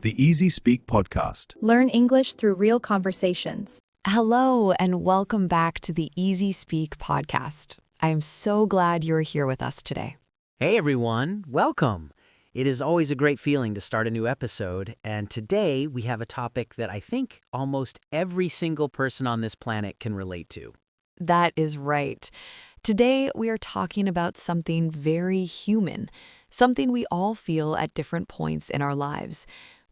The Easy Speak Podcast. Learn English through real conversations. Hello, and welcome back to the Easy Speak podcast. I am so glad you're here with us today. Hey everyone, welcome. It is always a great feeling to start a new episode, and today we have a topic that I think almost every single person on this planet can relate to. That is right. Today, we are talking about something very human, something we all feel at different points in our lives.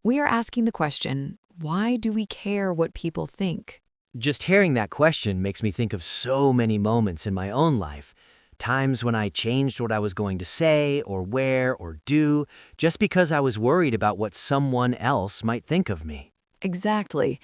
We are asking the question, why do we care what people think? Just hearing that question makes me think of so many moments in my own life. Times when I changed what I was going to say or wear or do just because I was worried about what someone else might think of me. Exactly.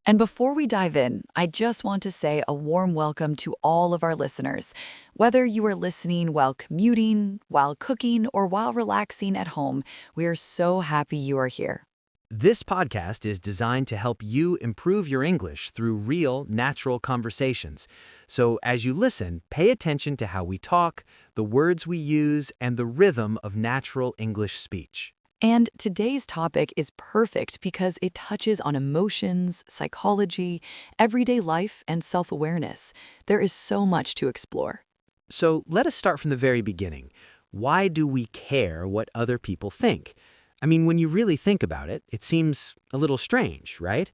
And before we dive in, I just want to say a warm welcome to all of our listeners. Whether you are listening while commuting, while cooking, or while relaxing at home, we are so happy you are here. This podcast is designed to help you improve your English through real, natural conversations. So as you listen, pay attention to how we talk, the words we use, and the rhythm of natural English speech. And today's topic is perfect because it touches on emotions, psychology, everyday life, and self-awareness. There is so much to explore. So let us start from the very beginning. Why do we care what other people think? I mean, when you really think about it, it seems a little strange, right?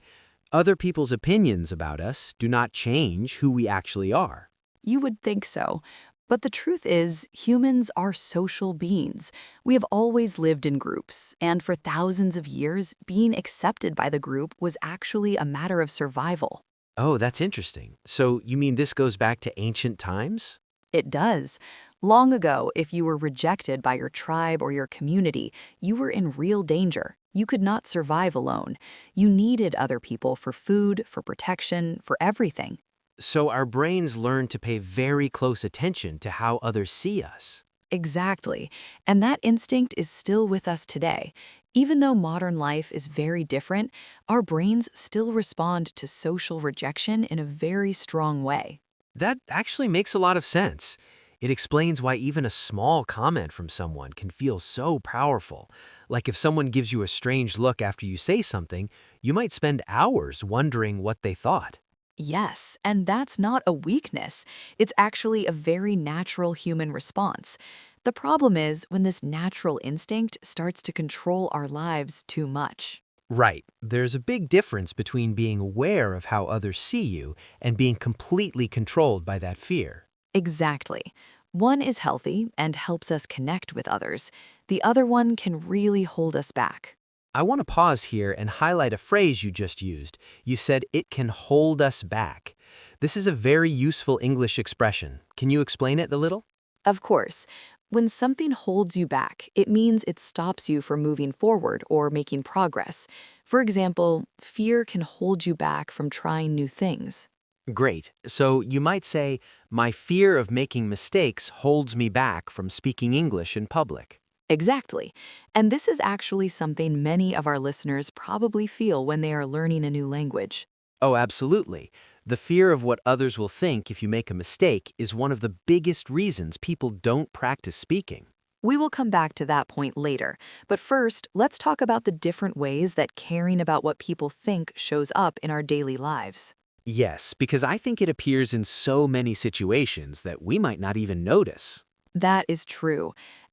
Other people's opinions about us do not change who we actually are. You would think so. But the truth is, humans are social beings. We have always lived in groups, and for thousands of years, being accepted by the group was actually a matter of survival. Oh, that's interesting. So you mean this goes back to ancient times? It does. Long ago, if you were rejected by your tribe or your community, you were in real danger. You could not survive alone. You needed other people for food, for protection, for everything. So our brains learn to pay very close attention to how others see us. Exactly. And that instinct is still with us today. Even though modern life is very different, our brains still respond to social rejection in a very strong way. That actually makes a lot of sense. It explains why even a small comment from someone can feel so powerful. Like if someone gives you a strange look after you say something, you might spend hours wondering what they thought. Yes, and that's not a weakness. It's actually a very natural human response. The problem is when this natural instinct starts to control our lives too much. Right. There's a big difference between being aware of how others see you and being completely controlled by that fear. Exactly. One is healthy and helps us connect with others. The other one can really hold us back. I want to pause here and highlight a phrase you just used. You said it can hold us back. This is a very useful English expression. Can you explain it a little? Of course, when something holds you back, it means it stops you from moving forward or making progress. For example, fear can hold you back from trying new things. Great. So you might say, my fear of making mistakes holds me back from speaking English in public. Exactly. And this is actually something many of our listeners probably feel when they are learning a new language. Oh, absolutely. The fear of what others will think if you make a mistake is one of the biggest reasons people don't practice speaking. We will come back to that point later, but first, let's talk about the different ways that caring about what people think shows up in our daily lives. Yes, because I think it appears in so many situations that we might not even notice. That is true.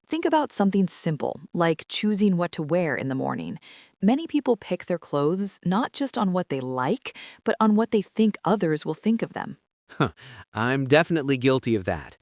Think about something simple, like choosing what to wear in the morning. Many people pick their clothes not just on what they like, but on what they think others will think of them. I'm definitely guilty of that.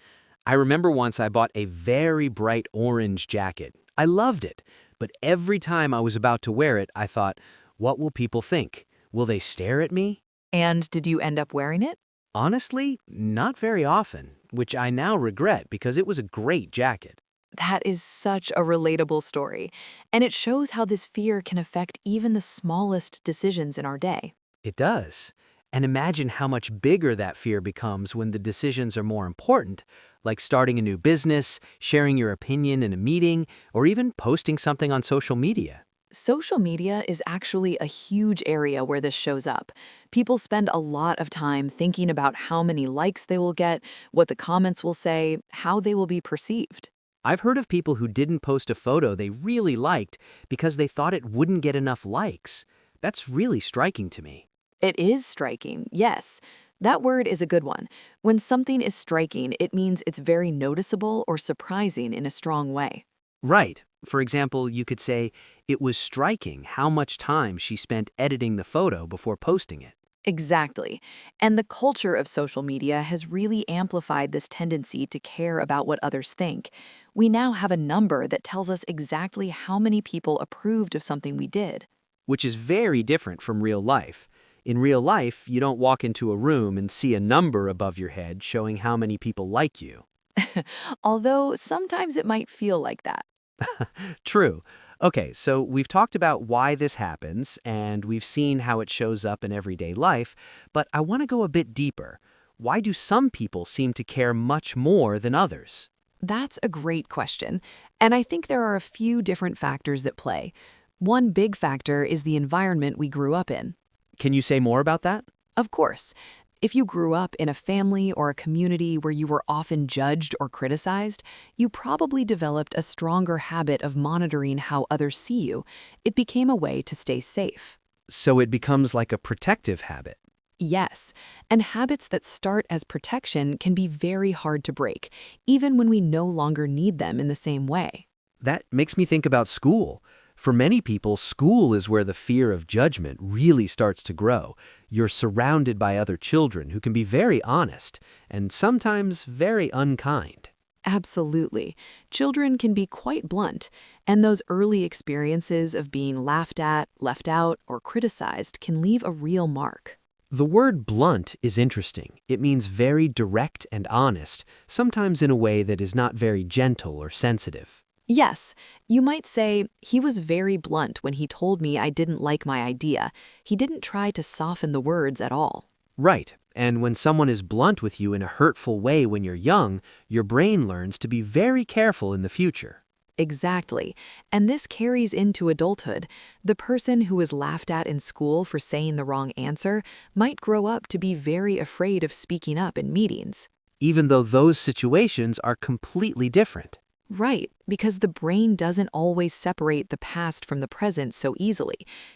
I remember once I bought a very bright orange jacket. I loved it, but every time I was about to wear it, I thought, what will people think? Will they stare at me? And did you end up wearing it? Honestly, not very often, which I now regret because it was a great jacket. That is such a relatable story, and it shows how this fear can affect even the smallest decisions in our day. It does. And imagine how much bigger that fear becomes when the decisions are more important, like starting a new business, sharing your opinion in a meeting, or even posting something on social media. Social media is actually a huge area where this shows up. People spend a lot of time thinking about how many likes they will get, what the comments will say, how they will be perceived. I've heard of people who didn't post a photo they really liked because they thought it wouldn't get enough likes. That's really striking to me. It is striking, yes. That word is a good one. When something is striking, it means it's very noticeable or surprising in a strong way. Right. For example, you could say, it was striking how much time she spent editing the photo before posting it. Exactly. And the culture of social media has really amplified this tendency to care about what others think. We now have a number that tells us exactly how many people approved of something we did. Which is very different from real life. In real life, you don't walk into a room and see a number above your head showing how many people like you. Although sometimes it might feel like that. True. Okay, so we've talked about why this happens, and we've seen how it shows up in everyday life, but I want to go a bit deeper. Why do some people seem to care much more than others? That's a great question, and I think there are a few different factors that play. One big factor is the environment we grew up in. Can you say more about that? Of course, if you grew up in a family or a community where you were often judged or criticized, you probably developed a stronger habit of monitoring how others see you. It became a way to stay safe. So it becomes like a protective habit. Yes, and habits that start as protection can be very hard to break, even when we no longer need them in the same way. That makes me think about school. For many people, school is where the fear of judgment really starts to grow. You're surrounded by other children who can be very honest and sometimes very unkind. Absolutely. Children can be quite blunt, and those early experiences of being laughed at, left out, or criticized can leave a real mark. The word blunt is interesting. It means very direct and honest, sometimes in a way that is not very gentle or sensitive. Yes, you might say, he was very blunt when he told me I didn't like my idea. He didn't try to soften the words at all. Right, and when someone is blunt with you in a hurtful way when you're young, your brain learns to be very careful in the future. Exactly, and this carries into adulthood. The person who was laughed at in school for saying the wrong answer might grow up to be very afraid of speaking up in meetings. Even though those situations are completely different. Right, because the brain doesn't always separate the past from the present so easily.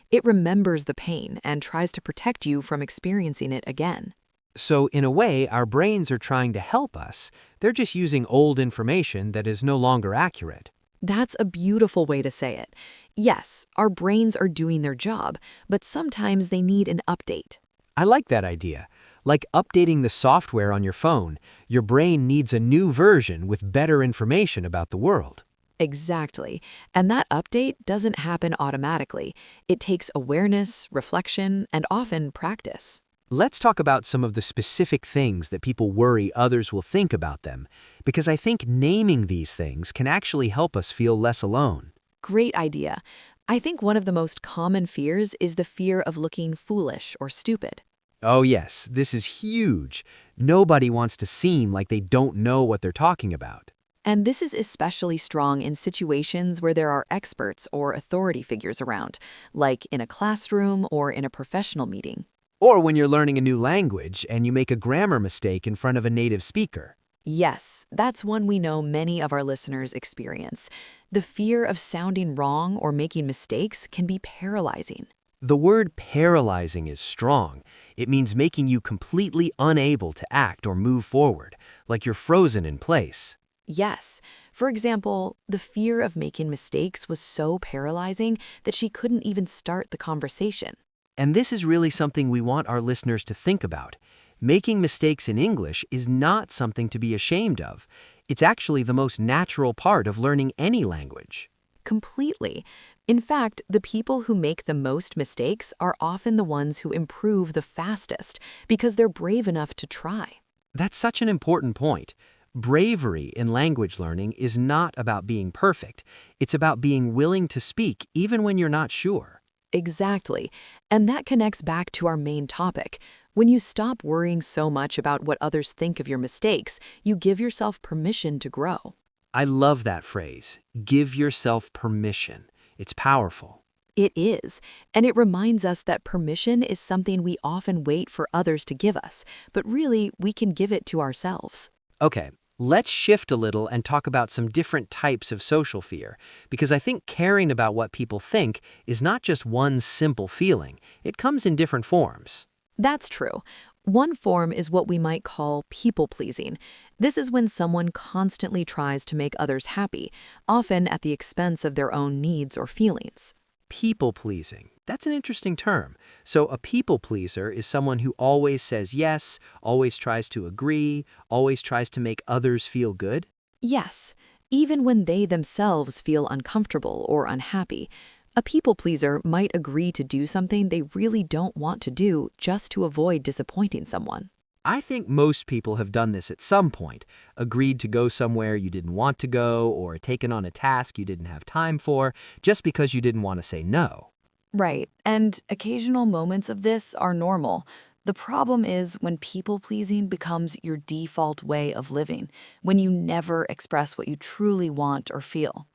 It remembers the pain and tries to protect you from experiencing it again. So, in a way, our brains are trying to help us. They're just using old information that is no longer accurate. That's a beautiful way to say it. Yes, our brains are doing their job, but sometimes they need an update. I like that idea. Like updating the software on your phone, your brain needs a new version with better information about the world. Exactly. And that update doesn't happen automatically. It takes awareness, reflection, and often practice. Let's talk about some of the specific things that people worry others will think about them, because I think naming these things can actually help us feel less alone. Great idea. I think one of the most common fears is the fear of looking foolish or stupid. Oh yes, this is huge. Nobody wants to seem like they don't know what they're talking about. And this is especially strong in situations where there are experts or authority figures around, like in a classroom or in a professional meeting. Or when you're learning a new language and you make a grammar mistake in front of a native speaker. Yes, that's one we know many of our listeners experience. The fear of sounding wrong or making mistakes can be paralyzing. The word paralyzing is strong. It means making you completely unable to act or move forward, like you're frozen in place. Yes. For example, the fear of making mistakes was so paralyzing that she couldn't even start the conversation. And this is really something we want our listeners to think about. Making mistakes in English is not something to be ashamed of. It's actually the most natural part of learning any language. Completely. In fact, the people who make the most mistakes are often the ones who improve the fastest because they're brave enough to try. That's such an important point. Bravery in language learning is not about being perfect. It's about being willing to speak even when you're not sure. Exactly. And that connects back to our main topic. When you stop worrying so much about what others think of your mistakes, you give yourself permission to grow. I love that phrase, give yourself permission. It's powerful. It is, and it reminds us that permission is something we often wait for others to give us, but really we can give it to ourselves. Okay, Let's shift a little and talk about some different types of social fear, because I think caring about what people think is not just one simple feeling. It comes in different forms. That's true. One form is what we might call people-pleasing. This is when someone constantly tries to make others happy, often at the expense of their own needs or feelings. People-pleasing. That's an interesting term. So a people pleaser is someone who always says yes, always tries to agree, always tries to make others feel good? Yes, even when they themselves feel uncomfortable or unhappy. A people pleaser might agree to do something they really don't want to do just to avoid disappointing someone. I think most people have done this at some point, agreed to go somewhere you didn't want to go or taken on a task you didn't have time for just because you didn't want to say no. Right, and occasional moments of this are normal. The problem is when people-pleasing becomes your default way of living, when you never express what you truly want or feel.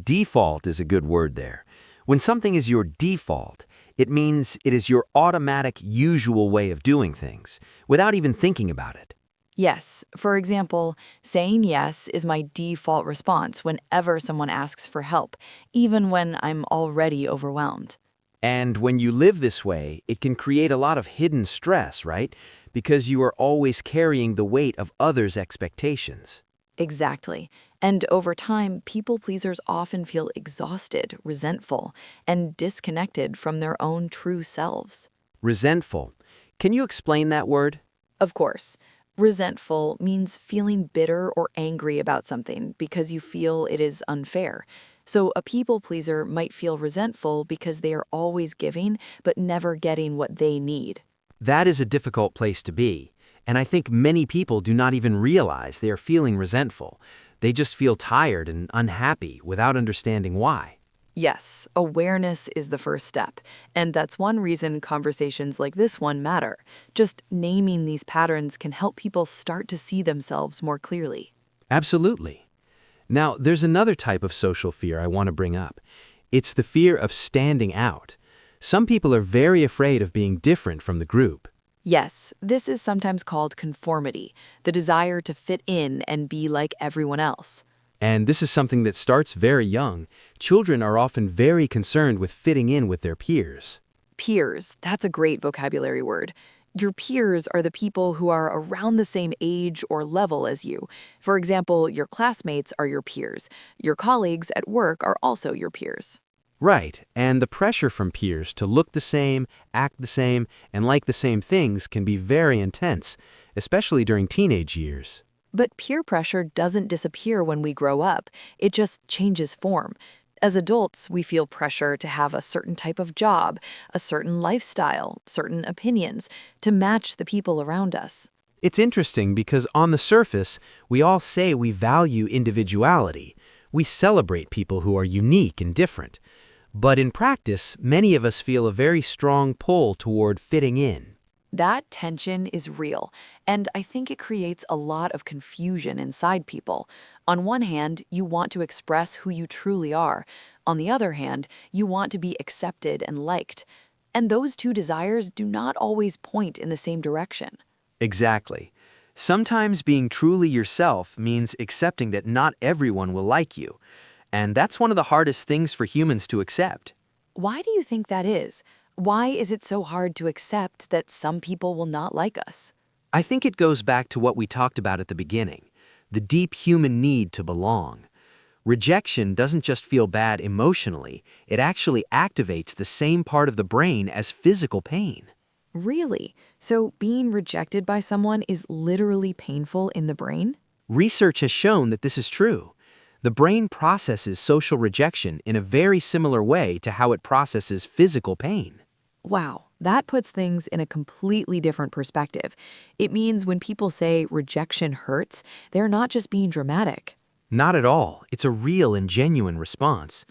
Default is a good word there. When something is your default, it means it is your automatic, usual way of doing things, without even thinking about it. Yes, for example, saying yes is my default response whenever someone asks for help, even when I'm already overwhelmed. And when you live this way, it can create a lot of hidden stress, right? Because you are always carrying the weight of others' expectations. Exactly. And over time, people pleasers often feel exhausted, resentful, and disconnected from their own true selves. Resentful. Can you explain that word? Of course, resentful means feeling bitter or angry about something because you feel it is unfair. So a people pleaser might feel resentful because they are always giving but never getting what they need. That is a difficult place to be. And I think many people do not even realize they are feeling resentful. They just feel tired and unhappy without understanding why. Yes, awareness is the first step, and that's one reason conversations like this one matter. Just naming these patterns can help people start to see themselves more clearly. Absolutely. Now, there's another type of social fear I want to bring up. It's the fear of standing out. Some people are very afraid of being different from the group. Yes, this is sometimes called conformity, the desire to fit in and be like everyone else. And this is something that starts very young. Children are often very concerned with fitting in with their peers. Peers, that's a great vocabulary word. Your peers are the people who are around the same age or level as you. For example, your classmates are your peers. Your colleagues at work are also your peers. Right, and the pressure from peers to look the same, act the same, and like the same things can be very intense, especially during teenage years. But peer pressure doesn't disappear when we grow up. It just changes form. As adults, we feel pressure to have a certain type of job, a certain lifestyle, certain opinions, to match the people around us. It's interesting because on the surface, we all say we value individuality. We celebrate people who are unique and different. But in practice, many of us feel a very strong pull toward fitting in. That tension is real, and I think it creates a lot of confusion inside people. On one hand, you want to express who you truly are. On the other hand, you want to be accepted and liked. And those two desires do not always point in the same direction. Exactly. Sometimes being truly yourself means accepting that not everyone will like you. And that's one of the hardest things for humans to accept. Why do you think that is? Why is it so hard to accept that some people will not like us? I think it goes back to what we talked about at the beginning, the deep human need to belong. Rejection doesn't just feel bad emotionally, it actually activates the same part of the brain as physical pain. Really? So being rejected by someone is literally painful in the brain? Research has shown that this is true. The brain processes social rejection in a very similar way to how it processes physical pain. Wow, that puts things in a completely different perspective. It means when people say rejection hurts, they're not just being dramatic. Not at all. It's a real and genuine response.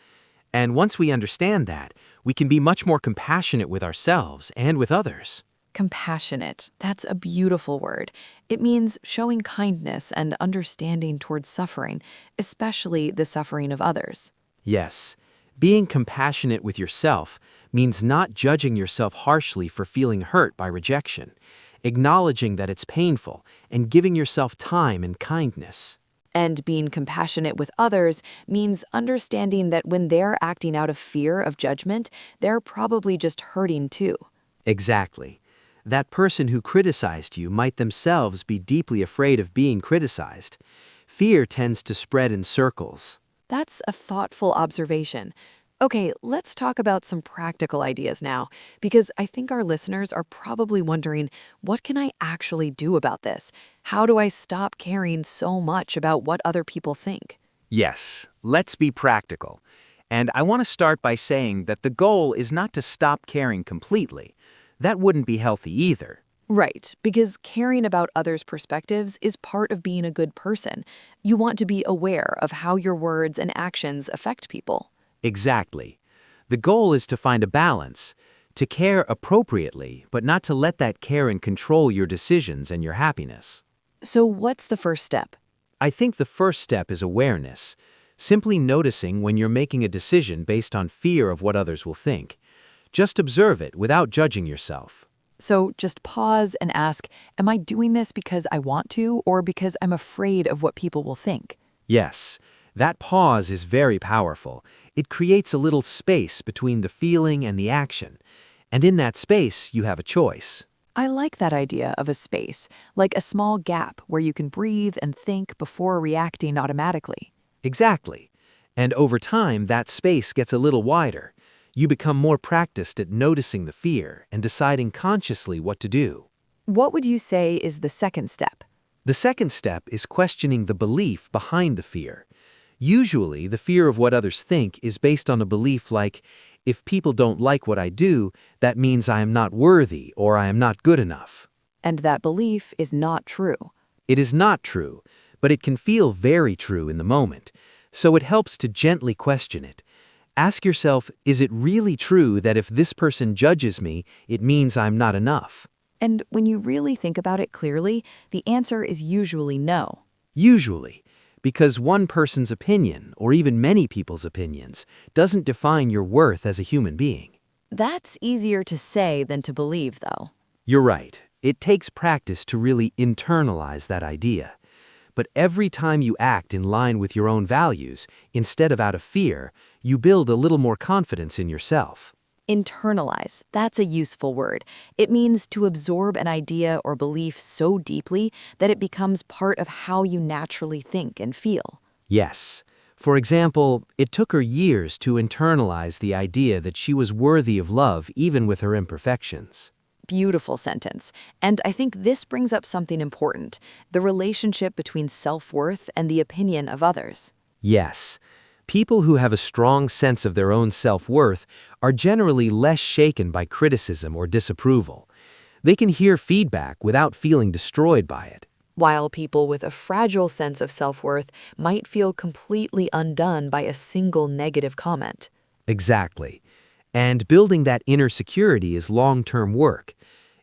And once we understand that, we can be much more compassionate with ourselves and with others. Compassionate, that's a beautiful word. It means showing kindness and understanding towards suffering, especially the suffering of others. Yes, being compassionate with yourself means not judging yourself harshly for feeling hurt by rejection. acknowledging that it's painful, and giving yourself time and kindness. And being compassionate with others means understanding that when they're acting out of fear of judgment, they're probably just hurting too. Exactly. That person who criticized you might themselves be deeply afraid of being criticized. Fear tends to spread in circles. That's a thoughtful observation. Okay, let's talk about some practical ideas now, because I think our listeners are probably wondering, what can I actually do about this? How do I stop caring so much about what other people think? Yes, let's be practical. And I want to start by saying that the goal is not to stop caring completely. That wouldn't be healthy either. Right, because caring about others' perspectives is part of being a good person. You want to be aware of how your words and actions affect people. Exactly. The goal is to find a balance, to care appropriately, but not to let that caring control your decisions and your happiness. So what's the first step? I think the first step is awareness, simply noticing when you're making a decision based on fear of what others will think. Just observe it without judging yourself. So just pause and ask, am I doing this because I want to or because I'm afraid of what people will think? Yes, that pause is very powerful. It creates a little space between the feeling and the action. And in that space, you have a choice. I like that idea of a space, like a small gap where you can breathe and think before reacting automatically. Exactly. And over time, that space gets a little wider. You become more practiced at noticing the fear and deciding consciously what to do. What would you say is the second step? The second step is questioning the belief behind the fear. Usually, the fear of what others think is based on a belief like, if people don't like what I do, that means I am not worthy or I am not good enough. And that belief is not true. It is not true, but it can feel very true in the moment, so it helps to gently question it. Ask yourself, is it really true that if this person judges me, it means I'm not enough? And when you really think about it clearly, the answer is usually no. Usually, because one person's opinion, or even many people's opinions, doesn't define your worth as a human being. That's easier to say than to believe, though. You're right. It takes practice to really internalize that idea. But every time you act in line with your own values, instead of out of fear, you build a little more confidence in yourself. Internalize, that's a useful word. It means to absorb an idea or belief so deeply that it becomes part of how you naturally think and feel. Yes. For example, it took her years to internalize the idea that she was worthy of love even with her imperfections. Beautiful sentence. And I think this brings up something important, the relationship between self-worth and the opinion of others. Yes. People who have a strong sense of their own self-worth are generally less shaken by criticism or disapproval. They can hear feedback without feeling destroyed by it. While people with a fragile sense of self-worth might feel completely undone by a single negative comment. Exactly. And building that inner security is long-term work.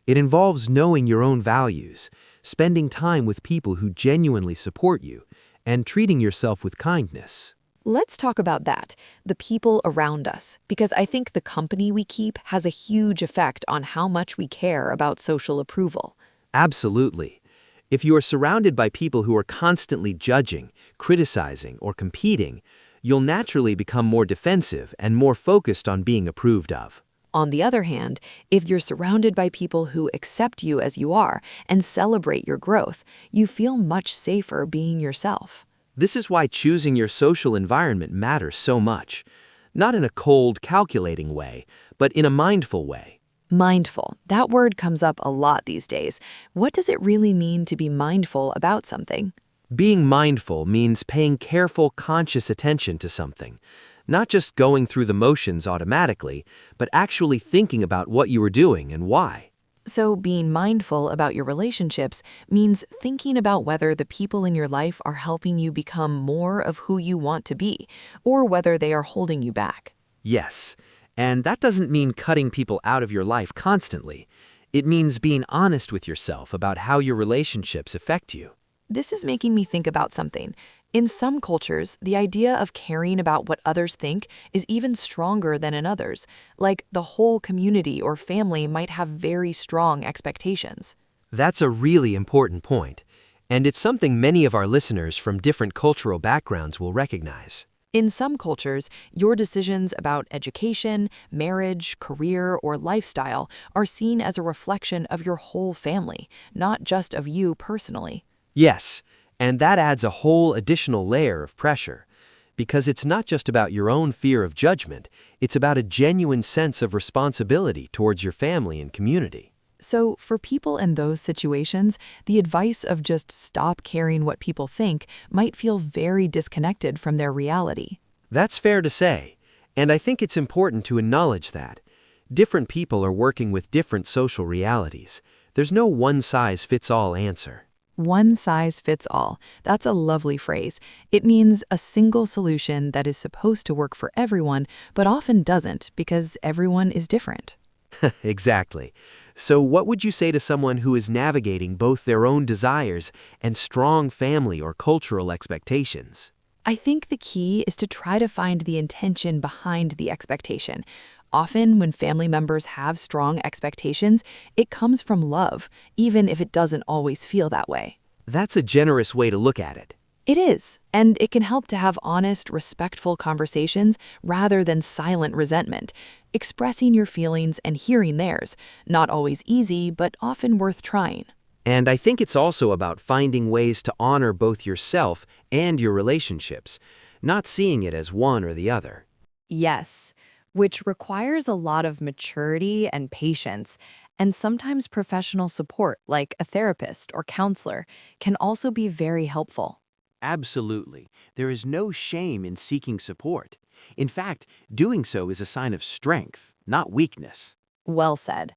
It involves knowing your own values, spending time with people who genuinely support you, and treating yourself with kindness. Let's talk about that, the people around us, because I think the company we keep has a huge effect on how much we care about social approval. Absolutely. If you are surrounded by people who are constantly judging, criticizing, or competing, you'll naturally become more defensive and more focused on being approved of. On the other hand, if you're surrounded by people who accept you as you are and celebrate your growth, you feel much safer being yourself. This is why choosing your social environment matters so much. Not in a cold, calculating way, but in a mindful way. Mindful. That word comes up a lot these days. What does it really mean to be mindful about something? Being mindful means paying careful, conscious attention to something. Not just going through the motions automatically, but actually thinking about what you are doing and why. So being mindful about your relationships means thinking about whether the people in your life are helping you become more of who you want to be, or whether they are holding you back. Yes, and that doesn't mean cutting people out of your life constantly. It means being honest with yourself about how your relationships affect you. This is making me think about something. In some cultures, the idea of caring about what others think is even stronger than in others, like the whole community or family might have very strong expectations. That's a really important point, and it's something many of our listeners from different cultural backgrounds will recognize. In some cultures, your decisions about education, marriage, career, or lifestyle are seen as a reflection of your whole family, not just of you personally. Yes, and that adds a whole additional layer of pressure. Because it's not just about your own fear of judgment, it's about a genuine sense of responsibility towards your family and community. So, for people in those situations, the advice of just stop caring what people think might feel very disconnected from their reality. That's fair to say, and I think it's important to acknowledge that. Different people are working with different social realities. There's no one-size-fits-all answer. One size fits all. That's a lovely phrase. It means a single solution that is supposed to work for everyone, but often doesn't because everyone is different. Exactly. So what would you say to someone who is navigating both their own desires and strong family or cultural expectations? I think the key is to try to find the intention behind the expectation. Often, when family members have strong expectations, it comes from love, even if it doesn't always feel that way. That's a generous way to look at it. It is, and it can help to have honest, respectful conversations rather than silent resentment, expressing your feelings and hearing theirs, not always easy, but often worth trying. And I think it's also about finding ways to honor both yourself and your relationships, not seeing it as one or the other. Yes, which requires a lot of maturity and patience, and sometimes professional support like a therapist or counselor can also be very helpful. Absolutely. There is no shame in seeking support. In fact, doing so is a sign of strength, not weakness. Well said.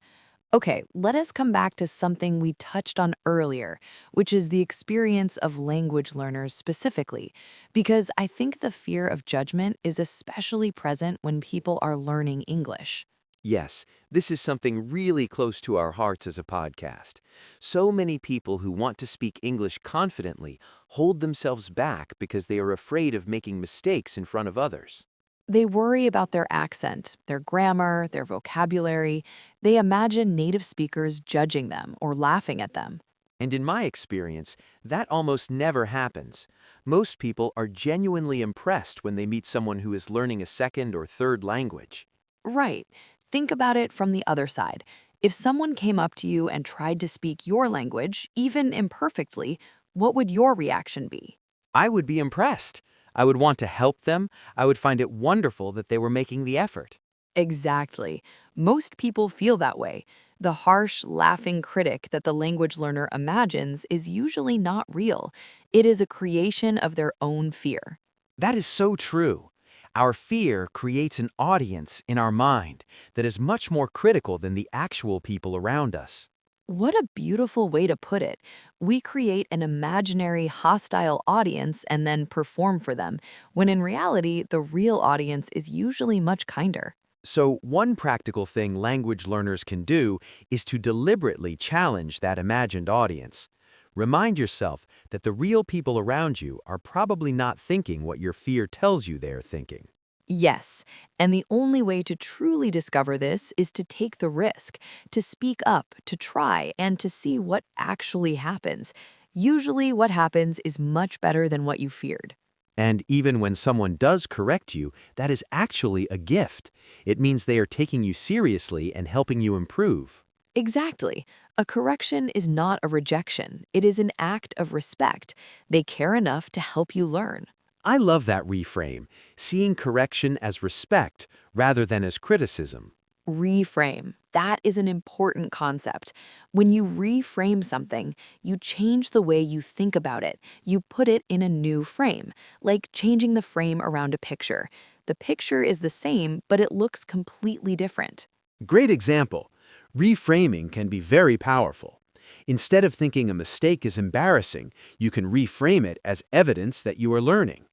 Okay, let us come back to something we touched on earlier, which is the experience of language learners specifically, because I think the fear of judgment is especially present when people are learning English. Yes, this is something really close to our hearts as a podcast. So many people who want to speak English confidently hold themselves back because they are afraid of making mistakes in front of others. They worry about their accent, their grammar, their vocabulary. They imagine native speakers judging them or laughing at them. And in my experience, that almost never happens. Most people are genuinely impressed when they meet someone who is learning a second or third language. Right. Think about it from the other side. If someone came up to you and tried to speak your language, even imperfectly, what would your reaction be? I would be impressed. I would want to help them. I would find it wonderful that they were making the effort. Exactly. Most people feel that way. The harsh, laughing critic that the language learner imagines is usually not real. It is a creation of their own fear. That is so true. Our fear creates an audience in our mind that is much more critical than the actual people around us. What a beautiful way to put it. We create an imaginary, hostile audience and then perform for them, when in reality, the real audience is usually much kinder. So, one practical thing language learners can do is to deliberately challenge that imagined audience. Remind yourself that the real people around you are probably not thinking what your fear tells you they're thinking. Yes, and the only way to truly discover this is to take the risk, to speak up, to try, and to see what actually happens. Usually what happens is much better than what you feared. And even when someone does correct you, that is actually a gift. It means they are taking you seriously and helping you improve. Exactly. A correction is not a rejection. It is an act of respect. They care enough to help you learn. I love that reframe, seeing correction as respect rather than as criticism. Reframe. That is an important concept. When you reframe something, you change the way you think about it. You put it in a new frame, like changing the frame around a picture. The picture is the same, but it looks completely different. Great example. Reframing can be very powerful. Instead of thinking a mistake is embarrassing, you can reframe it as evidence that you are learning.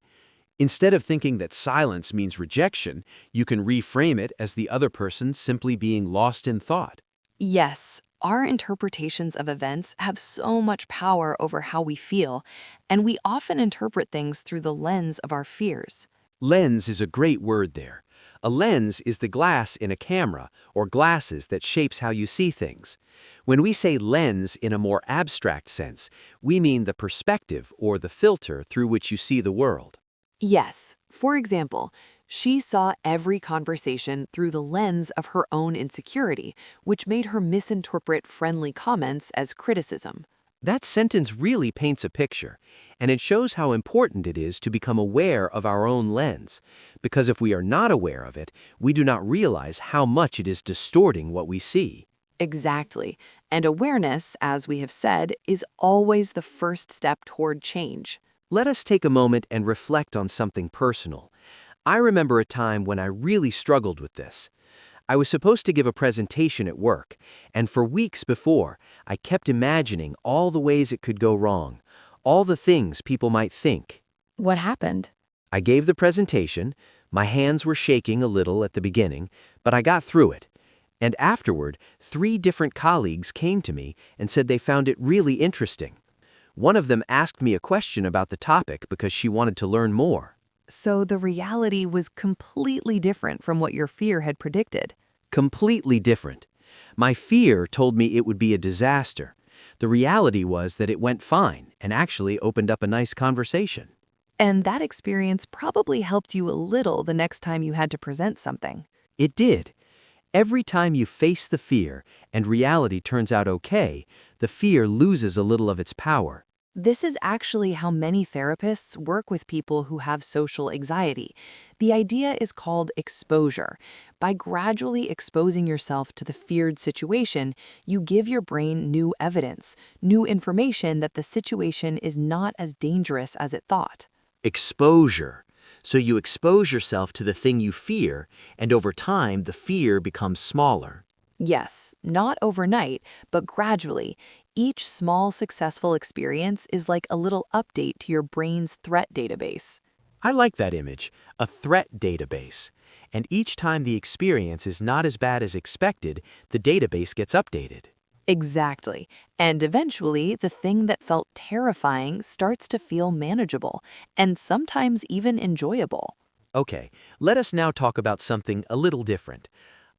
Instead of thinking that silence means rejection, you can reframe it as the other person simply being lost in thought. Yes, our interpretations of events have so much power over how we feel, and we often interpret things through the lens of our fears. Lens is a great word there. A lens is the glass in a camera, or glasses that shapes how you see things. When we say lens in a more abstract sense, we mean the perspective or the filter through which you see the world. Yes. For example, she saw every conversation through the lens of her own insecurity, which made her misinterpret friendly comments as criticism. That sentence really paints a picture, and it shows how important it is to become aware of our own lens, because if we are not aware of it, we do not realize how much it is distorting what we see. Exactly. And awareness, as we have said, is always the first step toward change. Let us take a moment and reflect on something personal. I remember a time when I really struggled with this. I was supposed to give a presentation at work, and for weeks before, I kept imagining all the ways it could go wrong, all the things people might think. What happened? I gave the presentation. My hands were shaking a little at the beginning, but I got through it. And afterward, 3 different colleagues came to me and said they found it really interesting. One of them asked me a question about the topic because she wanted to learn more. So the reality was completely different from what your fear had predicted. Completely different. My fear told me it would be a disaster. The reality was that it went fine and actually opened up a nice conversation. And that experience probably helped you a little the next time you had to present something. It did. Every time you face the fear and reality turns out okay, the fear loses a little of its power. This is actually how many therapists work with people who have social anxiety. The idea is called exposure. By gradually exposing yourself to the feared situation, you give your brain new evidence, new information that the situation is not as dangerous as it thought. Exposure. So you expose yourself to the thing you fear, and over time, the fear becomes smaller. Yes, not overnight, but gradually. Each small successful experience is like a little update to your brain's threat database. I like that image, a threat database. And each time the experience is not as bad as expected, the database gets updated. Exactly. And eventually, the thing that felt terrifying starts to feel manageable, and sometimes even enjoyable. Okay, let us now talk about something a little different.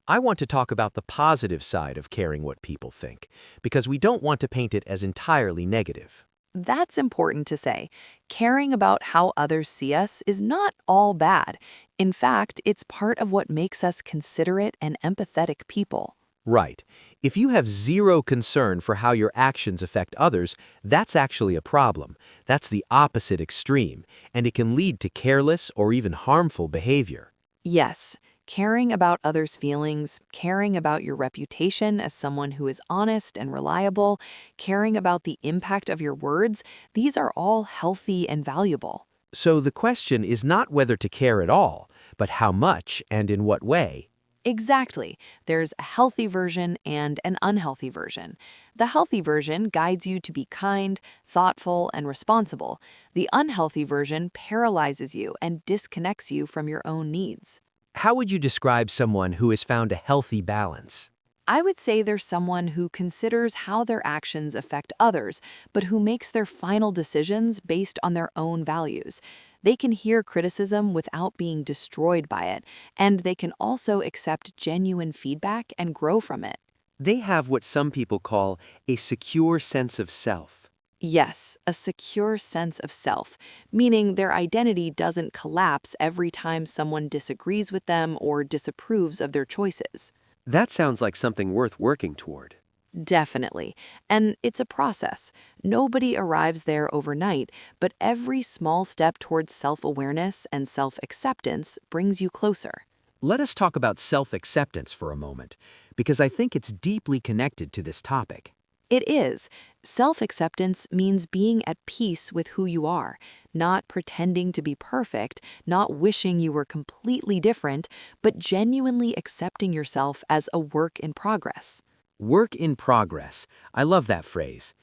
I want to talk about the positive side of caring what people think, because we don't want to paint it as entirely negative. That's important to say. Caring about how others see us is not all bad. In fact, it's part of what makes us considerate and empathetic people. Right. If you have zero concern for how your actions affect others, that's actually a problem. That's the opposite extreme, and it can lead to careless or even harmful behavior. Yes, caring about others' feelings, caring about your reputation as someone who is honest and reliable, caring about the impact of your words, these are all healthy and valuable. So the question is not whether to care at all, but how much and in what way. Exactly. There's a healthy version and an unhealthy version. The healthy version guides you to be kind, thoughtful, and responsible. The unhealthy version paralyzes you and disconnects you from your own needs. How would you describe someone who has found a healthy balance? I would say there's someone who considers how their actions affect others, but who makes their final decisions based on their own values. They can hear criticism without being destroyed by it, and they can also accept genuine feedback and grow from it. They have what some people call a secure sense of self. Yes, a secure sense of self, meaning their identity doesn't collapse every time someone disagrees with them or disapproves of their choices. That sounds like something worth working toward. Definitely. And it's a process. Nobody arrives there overnight, but every small step towards self-awareness and self-acceptance brings you closer. Let us talk about self-acceptance for a moment, because I think it's deeply connected to this topic. It is. Self-acceptance means being at peace with who you are, not pretending to be perfect, not wishing you were completely different, but genuinely accepting yourself as a work in progress. Work in progress. I love that phrase.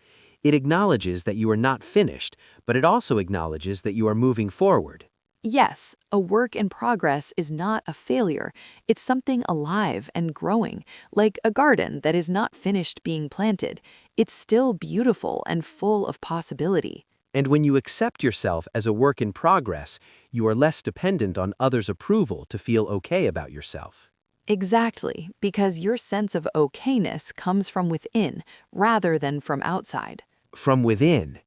It acknowledges that you are not finished, but it also acknowledges that you are moving forward. Yes, a work in progress is not a failure. It's something alive and growing, like a garden that is not finished being planted. It's still beautiful and full of possibility. And when you accept yourself as a work in progress, you are less dependent on others' approval to feel okay about yourself. Exactly, because your sense of okayness comes from within rather than from outside. From within.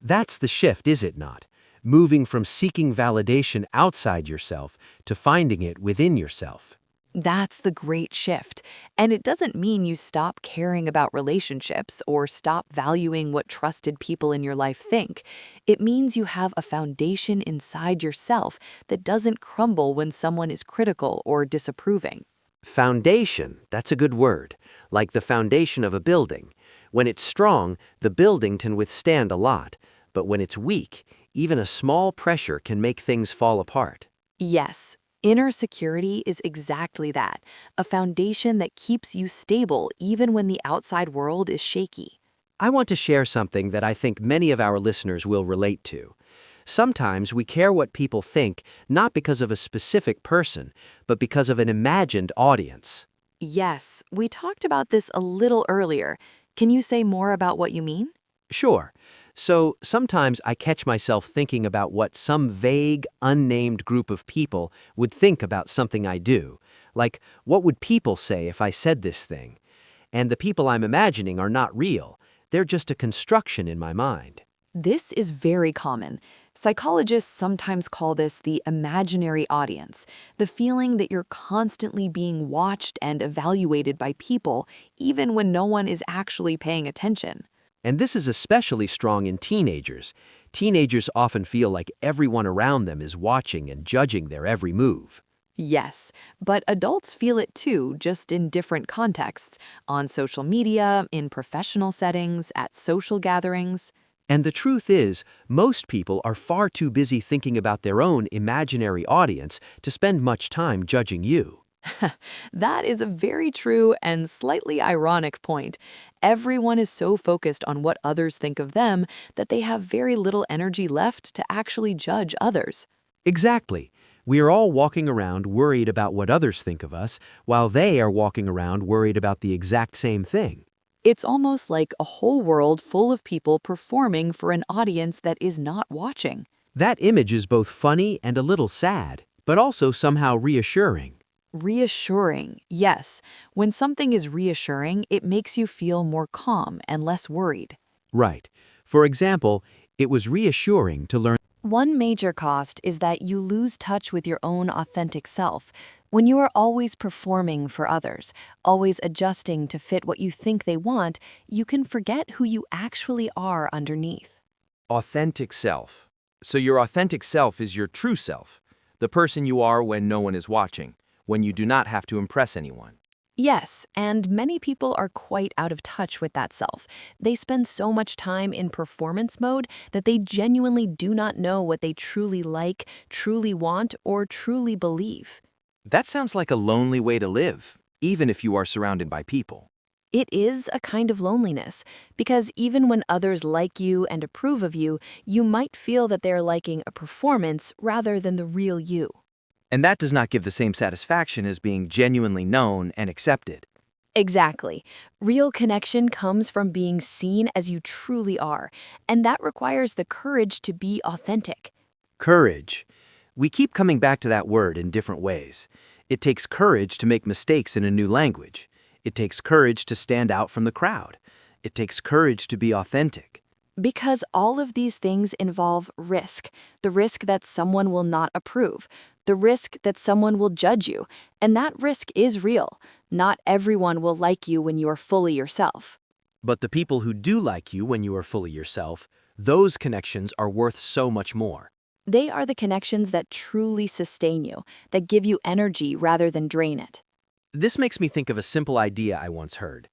That's the shift, is it not? Moving from seeking validation outside yourself to finding it within yourself. That's the great shift. And it doesn't mean you stop caring about relationships or stop valuing what trusted people in your life think. It means you have a foundation inside yourself that doesn't crumble when someone is critical or disapproving. Foundation, that's a good word, like the foundation of a building. When it's strong, the building can withstand a lot, but when it's weak, even a small pressure can make things fall apart. Yes, inner security is exactly that, a foundation that keeps you stable even when the outside world is shaky. I want to share something that I think many of our listeners will relate to. Sometimes we care what people think not because of a specific person, but because of an imagined audience. Yes, we talked about this a little earlier. Can you say more about what you mean? Sure. So sometimes I catch myself thinking about what some vague, unnamed group of people would think about something I do. Like, what would people say if I said this thing? And the people I'm imagining are not real. They're just a construction in my mind. This is very common. Psychologists sometimes call this the imaginary audience, the feeling that you're constantly being watched and evaluated by people, even when no one is actually paying attention. And this is especially strong in teenagers. Teenagers often feel like everyone around them is watching and judging their every move. Yes, but adults feel it too, just in different contexts, on social media, in professional settings, at social gatherings. And the truth is, most people are far too busy thinking about their own imaginary audience to spend much time judging you. That is a very true and slightly ironic point. Everyone is so focused on what others think of them that they have very little energy left to actually judge others. Exactly. We are all walking around worried about what others think of us, while they are walking around worried about the exact same thing. It's almost like a whole world full of people performing for an audience that is not watching. That image is both funny and a little sad, but also somehow reassuring. Reassuring, yes. When something is reassuring, it makes you feel more calm and less worried. Right. For example, it was reassuring to learn. One major cost is that you lose touch with your own authentic self. When you are always performing for others, always adjusting to fit what you think they want, you can forget who you actually are underneath. Authentic self. So your authentic self is your true self, the person you are when no one is watching, when you do not have to impress anyone. Yes, and many people are quite out of touch with that self. They spend so much time in performance mode that they genuinely do not know what they truly like, truly want, or truly believe. That sounds like a lonely way to live, even if you are surrounded by people. It is a kind of loneliness, because even when others like you and approve of you, you might feel that they're liking a performance rather than the real you. And that does not give the same satisfaction as being genuinely known and accepted. Exactly. Real connection comes from being seen as you truly are, and that requires the courage to be authentic. Courage. We keep coming back to that word in different ways. It takes courage to make mistakes in a new language. It takes courage to stand out from the crowd. It takes courage to be authentic. Because all of these things involve risk. The risk that someone will not approve. The risk that someone will judge you. And that risk is real. Not everyone will like you when you are fully yourself. But the people who do like you when you are fully yourself, those connections are worth so much more. They are the connections that truly sustain you, that give you energy rather than drain it. This makes me think of a simple idea I once heard.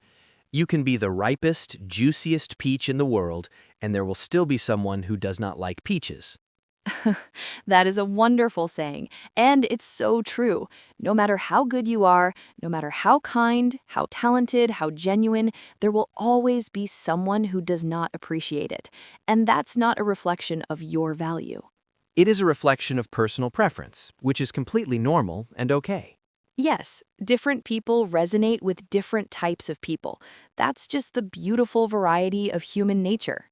You can be the ripest, juiciest peach in the world, and there will still be someone who does not like peaches. That is a wonderful saying, and it's so true. No matter how good you are, no matter how kind, how talented, how genuine, there will always be someone who does not appreciate it. And that's not a reflection of your value. It is a reflection of personal preference, which is completely normal and okay. Yes, different people resonate with different types of people. That's just the beautiful variety of human nature.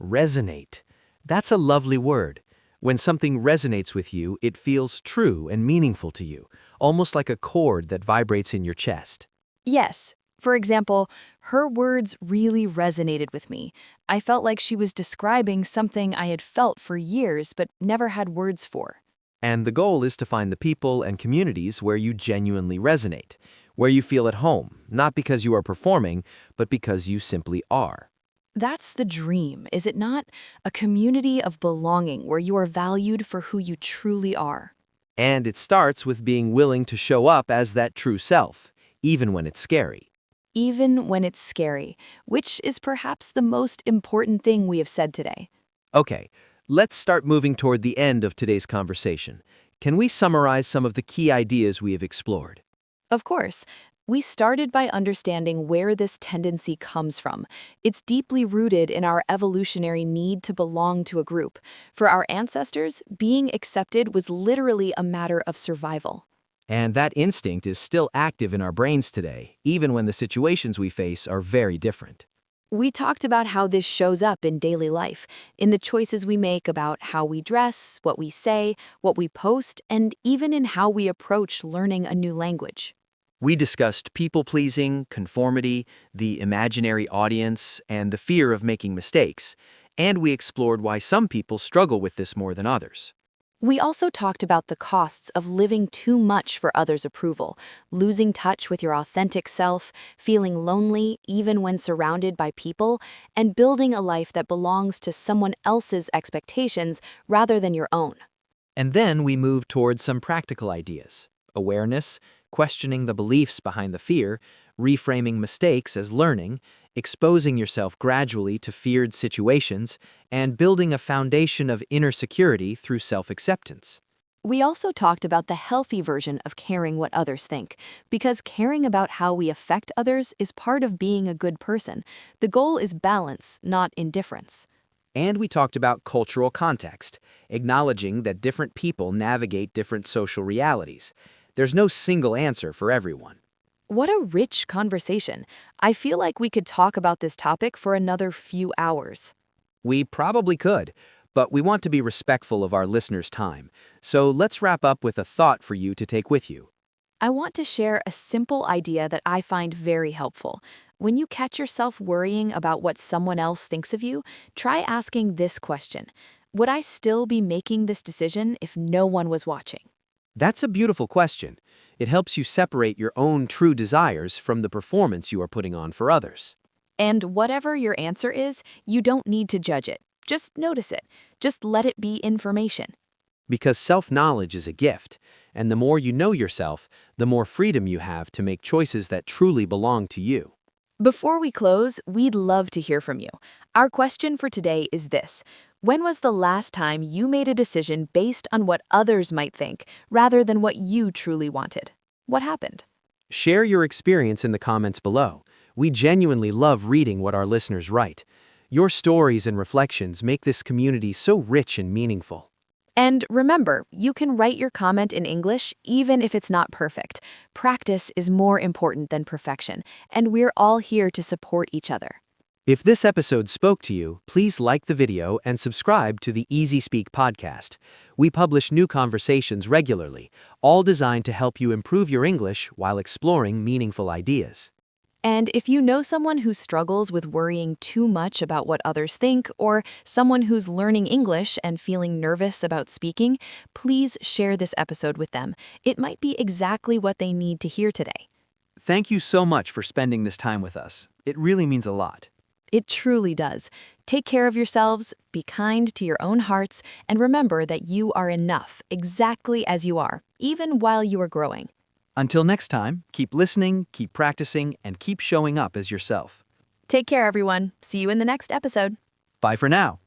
Resonate. That's a lovely word. When something resonates with you, it feels true and meaningful to you, almost like a chord that vibrates in your chest. Yes. For example, her words really resonated with me. I felt like she was describing something I had felt for years but never had words for. And the goal is to find the people and communities where you genuinely resonate, where you feel at home, not because you are performing, but because you simply are. That's the dream, is it not? A community of belonging where you are valued for who you truly are. And it starts with being willing to show up as that true self, even when it's scary. Even when it's scary, which is perhaps the most important thing we have said today. Okay, let's start moving toward the end of today's conversation. Can we summarize some of the key ideas we have explored? Of course, we started by understanding where this tendency comes from. It's deeply rooted in our evolutionary need to belong to a group. For our ancestors, being accepted was literally a matter of survival. And that instinct is still active in our brains today, even when the situations we face are very different. We talked about how this shows up in daily life, in the choices we make about how we dress, what we say, what we post, and even in how we approach learning a new language. We discussed people-pleasing, conformity, the imaginary audience, and the fear of making mistakes, and we explored why some people struggle with this more than others. We also talked about the costs of living too much for others' approval, losing touch with your authentic self, feeling lonely even when surrounded by people, and building a life that belongs to someone else's expectations rather than your own. And then we move towards some practical ideas: awareness, questioning the beliefs behind the fear, reframing mistakes as learning, exposing yourself gradually to feared situations, and building a foundation of inner security through self-acceptance. We also talked about the healthy version of caring what others think, because caring about how we affect others is part of being a good person. The goal is balance, not indifference. And we talked about cultural context, acknowledging that different people navigate different social realities. There's no single answer for everyone. What a rich conversation. I feel like we could talk about this topic for another few hours. We probably could, but we want to be respectful of our listeners' time. So let's wrap up with a thought for you to take with you. I want to share a simple idea that I find very helpful. When you catch yourself worrying about what someone else thinks of you, try asking this question: would I still be making this decision if no one was watching? That's a beautiful question. It helps you separate your own true desires from the performance you are putting on for others. And whatever your answer is, you don't need to judge it. Just notice it. Just let it be information. Because self-knowledge is a gift, and the more you know yourself, the more freedom you have to make choices that truly belong to you. Before we close, we'd love to hear from you. Our question for today is this: when was the last time you made a decision based on what others might think, rather than what you truly wanted? What happened? Share your experience in the comments below. We genuinely love reading what our listeners write. Your stories and reflections make this community so rich and meaningful. And remember, you can write your comment in English even if it's not perfect. Practice is more important than perfection, and we're all here to support each other. If this episode spoke to you, please like the video and subscribe to the Easy Speak podcast. We publish new conversations regularly, all designed to help you improve your English while exploring meaningful ideas. And if you know someone who struggles with worrying too much about what others think, or someone who's learning English and feeling nervous about speaking, please share this episode with them. It might be exactly what they need to hear today. Thank you so much for spending this time with us. It really means a lot. It truly does. Take care of yourselves, be kind to your own hearts, and remember that you are enough exactly as you are, even while you are growing. Until next time, keep listening, keep practicing, and keep showing up as yourself. Take care, everyone. See you in the next episode. Bye for now.